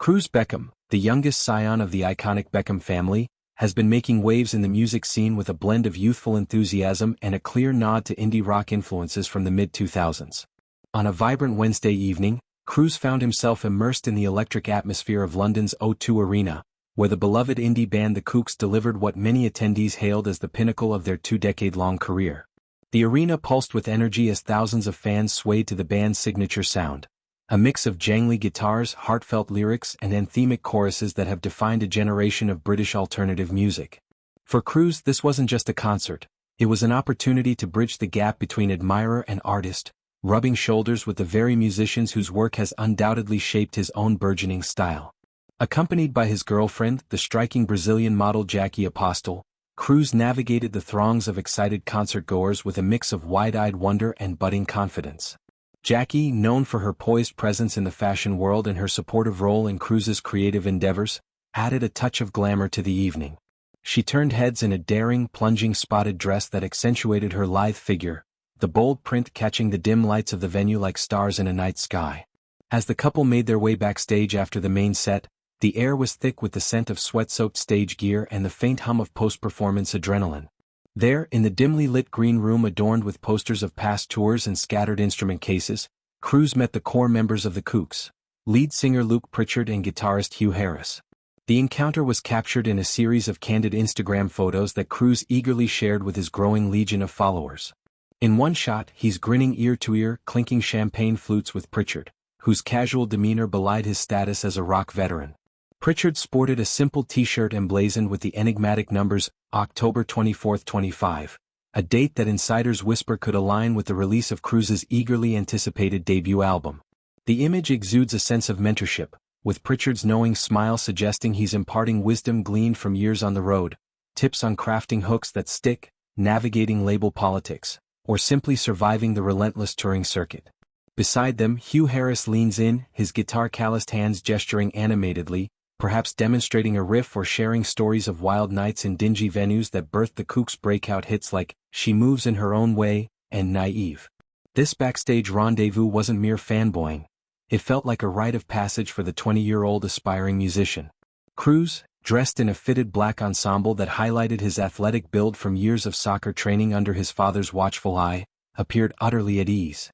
Cruz Beckham, the youngest scion of the iconic Beckham family, has been making waves in the music scene with a blend of youthful enthusiasm and a clear nod to indie rock influences from the mid-2000s. On a vibrant Wednesday evening, Cruz found himself immersed in the electric atmosphere of London's O2 Arena, where the beloved indie band the Kooks delivered what many attendees hailed as the pinnacle of their two-decade-long career. The arena pulsed with energy as thousands of fans swayed to the band's signature sound, a mix of jangly guitars, heartfelt lyrics, and anthemic choruses that have defined a generation of British alternative music. For Cruz, this wasn't just a concert, it was an opportunity to bridge the gap between admirer and artist, rubbing shoulders with the very musicians whose work has undoubtedly shaped his own burgeoning style. Accompanied by his girlfriend, the striking Brazilian model Jackie Apostel, Cruz navigated the throngs of excited concertgoers with a mix of wide-eyed wonder and budding confidence. Jackie, known for her poised presence in the fashion world and her supportive role in Cruz's creative endeavors, added a touch of glamour to the evening. She turned heads in a daring, plunging spotted dress that accentuated her lithe figure, the bold print catching the dim lights of the venue like stars in a night sky. As the couple made their way backstage after the main set, the air was thick with the scent of sweat-soaked stage gear and the faint hum of post-performance adrenaline. There, in the dimly lit green room adorned with posters of past tours and scattered instrument cases, Cruz met the core members of the Kooks, lead singer Luke Pritchard and guitarist Hugh Harris. The encounter was captured in a series of candid Instagram photos that Cruz eagerly shared with his growing legion of followers. In one shot, he's grinning ear to ear, clinking champagne flutes with Pritchard, whose casual demeanor belied his status as a rock veteran. Pritchard sported a simple t-shirt emblazoned with the enigmatic numbers October 24, 25, a date that insiders whisper could align with the release of Cruz's eagerly anticipated debut album. The image exudes a sense of mentorship, with Pritchard's knowing smile suggesting he's imparting wisdom gleaned from years on the road, tips on crafting hooks that stick, navigating label politics, or simply surviving the relentless touring circuit. Beside them, Hugh Harris leans in, his guitar-calloused hands gesturing animatedly, perhaps demonstrating a riff or sharing stories of wild nights in dingy venues that birthed the Kooks' breakout hits like She Moves in Her Own Way and Naive. This backstage rendezvous wasn't mere fanboying. It felt like a rite of passage for the 20-year-old aspiring musician. Cruz, dressed in a fitted black ensemble that highlighted his athletic build from years of soccer training under his father's watchful eye, appeared utterly at ease.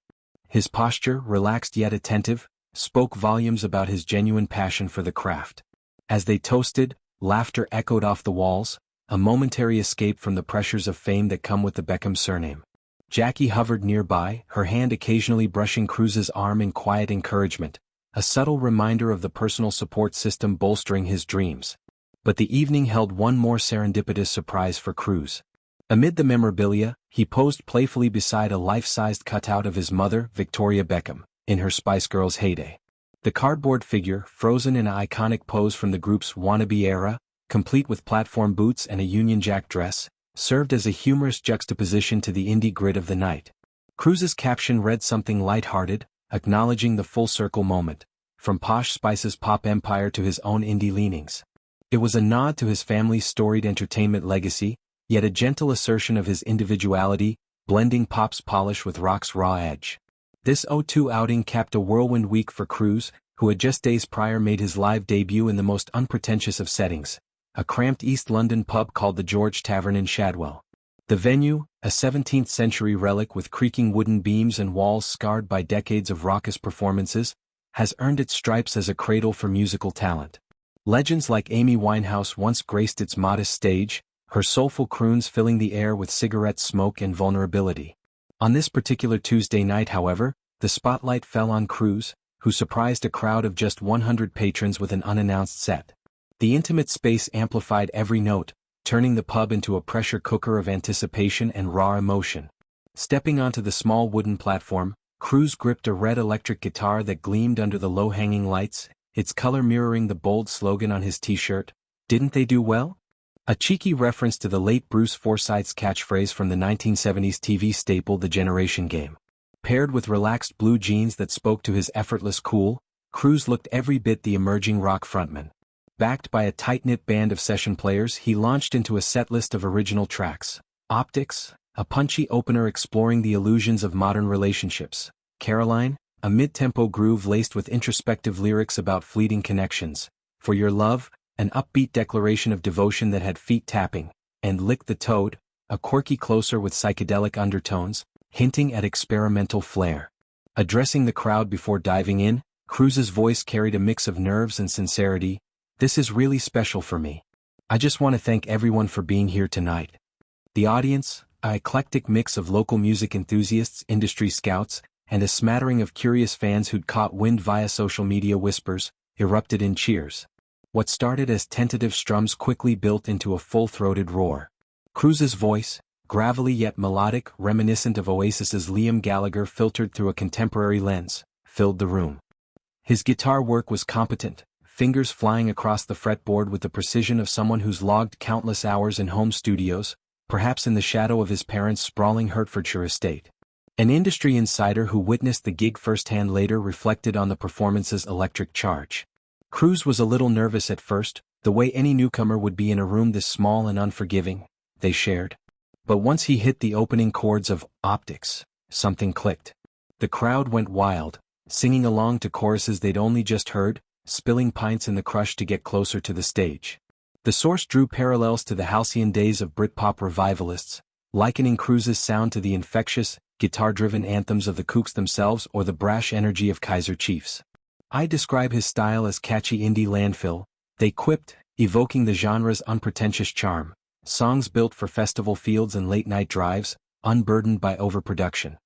His posture, relaxed yet attentive, spoke volumes about his genuine passion for the craft. As they toasted, laughter echoed off the walls, a momentary escape from the pressures of fame that come with the Beckham surname. Jackie hovered nearby, her hand occasionally brushing Cruz's arm in quiet encouragement, a subtle reminder of the personal support system bolstering his dreams. But the evening held one more serendipitous surprise for Cruz. Amid the memorabilia, he posed playfully beside a life-sized cutout of his mother, Victoria Beckham, in her Spice Girls heyday. The cardboard figure, frozen in an iconic pose from the group's wannabe era, complete with platform boots and a Union Jack dress, served as a humorous juxtaposition to the indie grit of the night. Cruz's caption read something light-hearted, acknowledging the full-circle moment, from Posh Spice's pop empire to his own indie leanings. It was a nod to his family's storied entertainment legacy, yet a gentle assertion of his individuality, blending pop's polish with rock's raw edge. This O2 outing capped a whirlwind week for Cruz, who had just days prior made his live debut in the most unpretentious of settings, a cramped East London pub called the George Tavern in Shadwell. The venue, a 17th-century relic with creaking wooden beams and walls scarred by decades of raucous performances, has earned its stripes as a cradle for musical talent. Legends like Amy Winehouse once graced its modest stage, her soulful croons filling the air with cigarette smoke and vulnerability. On this particular Tuesday night, however, the spotlight fell on Cruz, who surprised a crowd of just 100 patrons with an unannounced set. The intimate space amplified every note, turning the pub into a pressure cooker of anticipation and raw emotion. Stepping onto the small wooden platform, Cruz gripped a red electric guitar that gleamed under the low-hanging lights, its color mirroring the bold slogan on his t-shirt, "Didn't they do well?" A cheeky reference to the late Bruce Forsyth's catchphrase from the 1970s TV staple The Generation Game. Paired with relaxed blue jeans that spoke to his effortless cool, Cruz looked every bit the emerging rock frontman. Backed by a tight-knit band of session players, he launched into a setlist of original tracks. Optics, a punchy opener exploring the illusions of modern relationships. Caroline, a mid-tempo groove laced with introspective lyrics about fleeting connections, For Your Love, an upbeat declaration of devotion that had feet tapping, and Lick the Toad, a quirky closer with psychedelic undertones, hinting at experimental flair. Addressing the crowd before diving in, Cruz's voice carried a mix of nerves and sincerity. This is really special for me. I just want to thank everyone for being here tonight. The audience, an eclectic mix of local music enthusiasts, industry scouts, and a smattering of curious fans who'd caught wind via social media whispers, erupted in cheers. What started as tentative strums quickly built into a full-throated roar. Cruz's voice, gravelly yet melodic, reminiscent of Oasis's Liam Gallagher filtered through a contemporary lens, filled the room. His guitar work was competent, fingers flying across the fretboard with the precision of someone who's logged countless hours in home studios, perhaps in the shadow of his parents' sprawling Hertfordshire estate. An industry insider who witnessed the gig firsthand later reflected on the performance's electric charge. Cruz was a little nervous at first, the way any newcomer would be in a room this small and unforgiving, they shared. But once he hit the opening chords of Optics, something clicked. The crowd went wild, singing along to choruses they'd only just heard, spilling pints in the crush to get closer to the stage. The source drew parallels to the halcyon days of Britpop revivalists, likening Cruz's sound to the infectious, guitar-driven anthems of the Kooks themselves or the brash energy of Kaiser Chiefs. I describe his style as catchy indie landfill, they quipped, evoking the genre's unpretentious charm, songs built for festival fields and late-night drives, unburdened by overproduction.